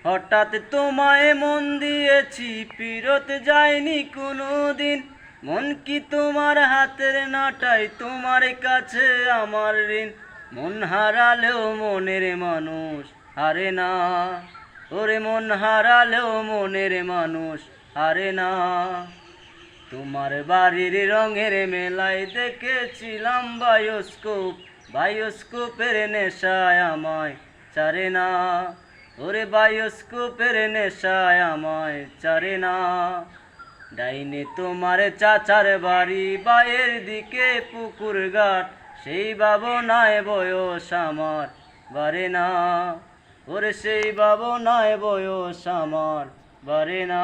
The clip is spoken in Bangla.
হঠাৎ তোমায় মন দিয়েছি, ফিরত যায়নি কোনো দিন। মন কি তোমার হাতের নাটাই, তোমার কাছে আমার ঋণ। মন হারালেও মনের মানুষ হারে না, ওরে মন হারালেও মনের মানুষ হারে না। তোমার বাড়ির রঙের মেলায় দেখেছিলাম বায়োস্কোপ, বায়োস্কোপের নেশায় আমায় ছাড়ে না, ওরে বায়োস্কোপের নেশায় আমায় ছাড়ে না। ডাইনে তোমার চাচার বাড়ি, বায়ের দিকে পুকুর ঘাট, সেই ভাবনায় বয়স আমার বাড়ে না, ওরে সেই ভাবনায় বয়স আমার বাড়ে না।